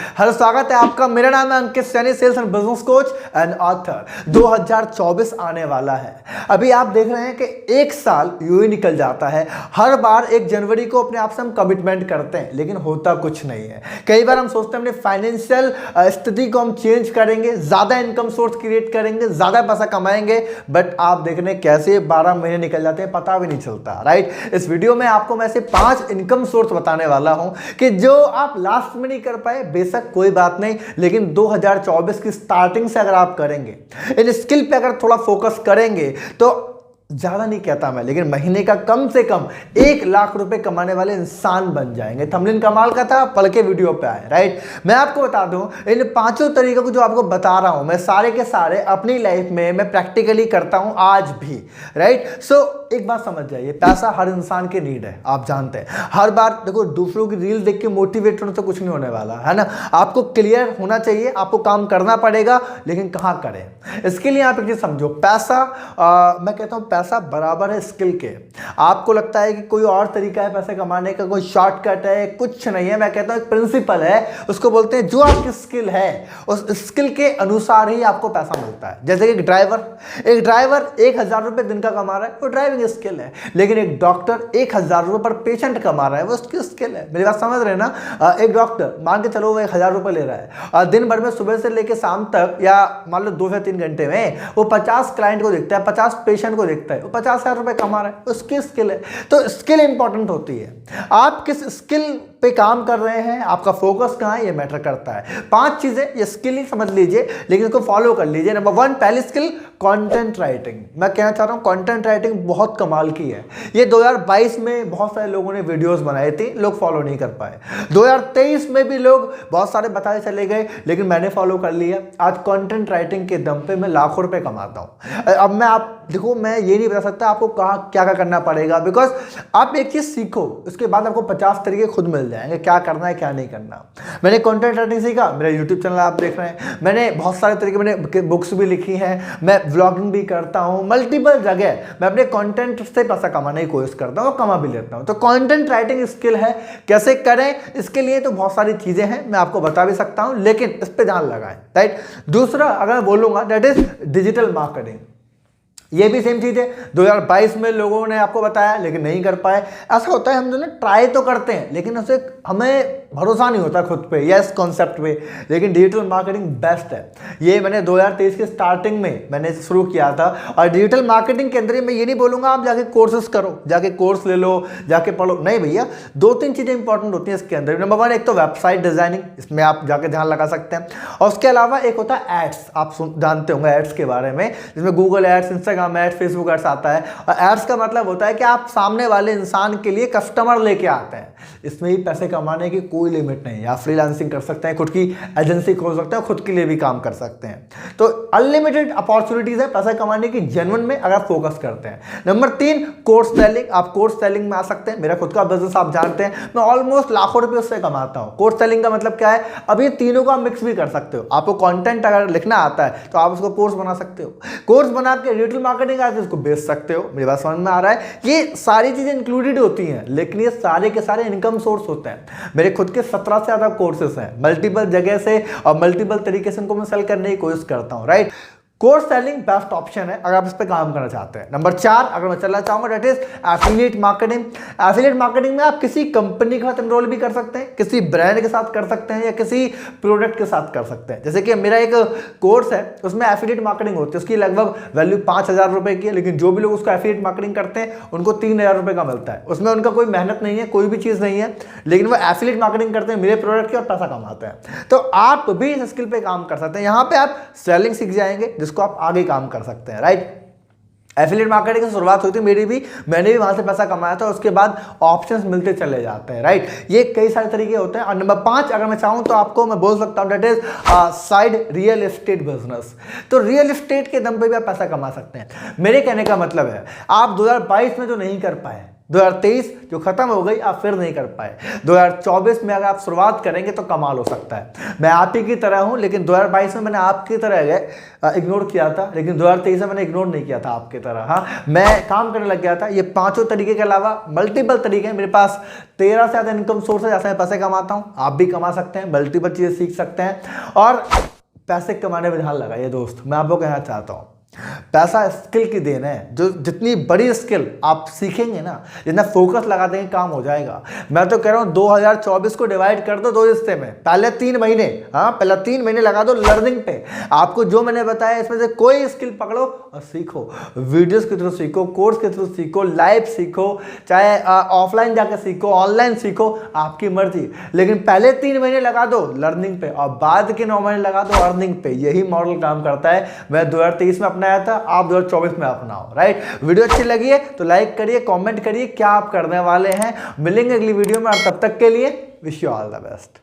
Hello, स्वागत है आपका। मेरा नाम है Ankit Saini, sales and business coach and author. 2024 आने वाला है। अभी आप देख रहे हैं कि एक साल यूं ही निकल जाता है। हर बार 1 जनवरी को अपने आप से हम कमिटमेंट करते हैं, लेकिन होता कुछ नहीं है। कई बार हम सोचते हैं अपनी फाइनेंशियल स्थिति को हम चेंज करेंगे, ज्यादा इनकम सोर्स क्रिएट करेंगे, ज्यादा पैसा कमाएंगे, बट आप देख रहे हैं कैसे 12 महीने निकल जाते हैं, पता भी नहीं चलता। राइट, इस वीडियो में आपको मैं ऐसे 5 इनकम सोर्स बताने वाला हूं कि जो आप लास्ट में नहीं कर पाए, बेशक कोई बात नहीं, लेकिन 2024 की स्टार्टिंग से अगर आप करेंगे, इन स्किल पे अगर थोड़ा फोकस करेंगे, तो ज्यादा नहीं कहता मैं, लेकिन महीने का कम से कम 1 लाख रुपए कमाने वाले इंसान बन जाएंगे। थंबनेल कमाल का था, पढ़ के वीडियो पे आए। राइट, मैं आपको बता दूं, इन 5 तरीकों को जो आपको बता रहा हूं, मैं सारे के सारे अपनी लाइफ में मैं प्रैक्टिकली करता हूं आज भी। राइट, सो एक बात समझ जाइए, पैसा हर इंसान की नीड है, आप जानते हैं। हर बार देखो, दूसरों की रील देख के मोटिवेट होने से कुछ नहीं होने वाला है ना। आपको क्लियर होना चाहिए, आपको काम करना पड़ेगा, लेकिन कहां करें। इसके लिए आप एक चीज समझो, पैसा मैं कहता हूं पैसा बराबर है स्किल के। आपको लगता है कि कोई और तरीका है पैसे कमाने का, कोई शॉर्टकट है, कुछ नहीं है। मैं कहता हूं एक प्रिंसिपल है, उसको बोलते हैं जो आपकी स्किल है उस स्किल के अनुसार ही आपको पैसा मिलता है। जैसे कि एक ड्राइवर 1000 रुपए दिन का कमा रहा है, वो ड्राइविंग स्किल है। लेकिन एक डॉक्टर 1000 रुपए पर पेशेंट कमा रहा है, वो उसकी स्किल है। मेरी बात समझ रहे हैं ना। एक डॉक्टर मान के चलो वो 1000 रुपए ले रहा है, दिन भर में सुबह से लेकर शाम तक, या मान लो 2 से 3 घंटे में वो 50 क्लाइंट को देखता है, 50 पेशेंट को देखता है, 50,000 रुपए कमा रहा है, उसकी स्किल है। तो स्किल इंपॉर्टेंट होती है। आप किस स्किल पे काम कर रहे हैं, आपका फोकस कहां है, ये मैटर करता है। 5 चीजें, ये स्किल ही समझ लीजिए, लेकिन इसको फॉलो कर लीजिए। नंबर 1, पहली स्किल कंटेंट राइटिंग। मैं कहना चाह रहा हूं कंटेंट राइटिंग बहुत कमाल की है। ये 2022 में बहुत सारे लोगों ने वीडियोस बनाए थे, लोग फॉलो नहीं कर पाए। 2023 में भी लोग बहुत सारे बताए चले गए, लेकिन मैंने फॉलो कर लिया। आज कंटेंट राइटिंग के दम पे मैं लाखों रुपए कमाता हूं। अब मैं आप देखो, मैं ये नहीं बता सकता आपको कहाँ क्या क्या करना पड़ेगा, बिकॉज आप एक चीज सीखो, उसके बाद आपको 50 तरीके खुद मिल जाएंगे क्या करना है क्या नहीं करना। मैंने कंटेंट राइटिंग सीखा, मेरा यूट्यूब चैनल आप देख रहे हैं। मैंने बहुत सारे तरीके, मैंने बुक्स भी लिखी हैं, मैं व्लॉगिंग भी करता हूं, मल्टीपल जगह मैं अपने कंटेंट से पैसा कमाने की कोशिश करता हूं, कमा भी लेता हूं। तो कंटेंट राइटिंग स्किल है, कैसे करें, इसके लिए तो बहुत सारी चीजें हैं, मैं आपको बता भी सकता हूं, लेकिन इस पर ध्यान लगाएं। राइट, दूसरा अगर मैं बोलूंगा, दैट इज डिजिटल मार्केटिंग। ये भी सेम चीज है, 2022 में लोगों ने आपको बताया, लेकिन नहीं कर पाए। ऐसा होता है, हम जो ना ट्राई तो करते हैं, लेकिन उसे हमें भरोसा नहीं होता खुद पे या इस कॉन्सेप्ट पे। लेकिन डिजिटल मार्केटिंग बेस्ट है। ये मैंने 2023 के स्टार्टिंग में मैंने शुरू किया था। और डिजिटल मार्केटिंग के अंदर मैं ये नहीं बोलूंगा आप जाके कोर्सेस करो, जाके कोर्स ले लो, जाके पढ़ो, नहीं भैया। 2-3 चीजें इंपॉर्टेंट होती हैं इसके अंदर। नंबर 1, एक तो वेबसाइट डिजाइनिंग, इसमें आप जाके ध्यान लगा सकते हैं। और उसके अलावा एक होता है एड्स, आप जानते होंगे एड्स के बारे में, जिसमें Google ads, Instagram ads, Facebook ads आता है। और एड्स का मतलब होता है कि आप सामने वाले इंसान के लिए कस्टमर लेके आते हैं। इसमें ही पैसे कमाने की कोई लिमिट नहीं है। आप फ्रीलांसिंग कर सकते हैं, खुद की एजेंसी खोल सकते हैं, खुद के लिए भी काम कर सकते हैं। तो अनलिमिटेड अपॉर्चुनिटीज है पैसा कमाने की, जेन्युइन में, अगर फोकस करते हैं। Number 3, course selling. आप कोर्स सेलिंग में आ सकते हैं। मेरा खुद का बिजनेस आप जानते हैं, मैं ऑलमोस्ट लाखों रुपए उससे कमाता हूं। कोर्स सेलिंग का मतलब क्या है, अब ये तीनों का मिक्स भी कर सकते हो। आपको कंटेंट अगर लिखना आता है तो आप उसको कोर्स बना सकते हो, कोर्स बना के डिजिटल मार्केटिंग आके उसको बेच सकते हो। मेरी बात समझ में आ रहा है। ये सारी चीजें इंक्लूडेड होती हैं, लेकिन ये सारे के सारे इनकम सोर्स होते हैं। मेरे खुद के 17 से ज्यादा कोर्सेस हैं, मल्टीपल जगह से और मल्टीपल तरीके से उनको मैं सेल करने की कोशिश करता हूं। Right, course selling best option है अगर आप इस पे काम करना चाहते हैं। नंबर 4, अगर मैं चलना चाहूंगा, that is affiliate marketing. Affiliate marketing में आप किसी कंपनी के साथ एनरोल भी कर सकते हैं, किसी ब्रांड के साथ कर सकते हैं, या किसी प्रोडक्ट के साथ कर सकते हैं। जैसे कि मेरा एक कोर्स है, उसमें एफिलिएट मार्केटिंग होती है, उसकी लगभग वैल्यू 5000 रुपए की है, लेकिन जो भी लोग उसका एफिलिएट मार्केटिंग करते हैं उनको 3000 रुपए का मिलता है। उसमें उनका कोई मेहनत नहीं है, कोई भी चीज नहीं है, लेकिन वो एफिलिएट मार्केटिंग करते हैं मेरे प्रोडक्ट की और पैसा कमाते हैं। तो आप भी इस स्किल पे काम कर सकते हैं। यहाँ पे आप सेलिंग सीख जाएंगे, जिसको आप आगे काम कर सकते हैं। राइट, एफिलिएट मार्केटिंग की शुरुआत हुई थी मेरी भी, मैंने भी वहां से पैसा कमाया था, उसके बाद ऑप्शंस मिलते चले जाते हैं। राइट, ये कई सारे तरीके होते हैं। और नंबर 5, अगर मैं चाहूं तो आपको मैं बोल सकता हूं, that is side real estate business. तो रियल एस्टेट के दम पे भी आप पैसा कमा सकते हैं। मेरे कहने का मतलब है, आप 2022 में जो नहीं कर पाए, 2023 जो खत्म हो गई आप फिर नहीं कर पाए, 2024 में अगर आप शुरुआत करेंगे तो कमाल हो सकता है। मैं आप ही की तरह हूं, लेकिन 2022 में मैंने आपकी तरह इग्नोर किया था, लेकिन 2023 में मैंने इग्नोर नहीं किया था आपकी तरह। हाँ, मैं काम करने लग गया था। ये पांचों तरीके के अलावा मल्टीपल तरीके हैं मेरे पास, 13 से ज़्यादा इनकम सोर्स है, जैसे मैं पैसे कमाता हूँ, आप भी कमा सकते हैं, मल्टीपल चीज़ें सीख सकते हैं और पैसे कमाने में ध्यान लगाइए दोस्त। मैं आपको कहना चाहता हूँ, पैसा स्किल की देन है। जो जितनी बड़ी स्किल आप सीखेंगे ना, जितना फोकस लगा देंगे, काम हो जाएगा। मैं तो कह रहा हूँ 2024 को डिवाइड कर दो 2 हिस्से में। पहले 3 महीने, हाँ पहले 3 महीने लगा दो लर्निंग पे। आपको जो मैंने बताया इसमें से कोई स्किल पकड़ो और सीखो। वीडियोस के थ्रू सीखो, कोर्स के थ्रू सीखो, लाइव सीखो, चाहे ऑफलाइन जाकर सीखो, ऑनलाइन सीखो, आपकी मर्जी। लेकिन पहले 3 महीने लगा दो लर्निंग पे और बाद के 9 महीने लगा दो अर्निंग पे। यही मॉडल काम करता है। मैं 2023 में अपनाया था, आप 2024 में अपनाओ। राइट, वीडियो अच्छी लगी है तो लाइक करिए, कमेंट करिए क्या आप करने वाले हैं। मिलेंगे अगली वीडियो में और तब तक के लिए wish you all the best.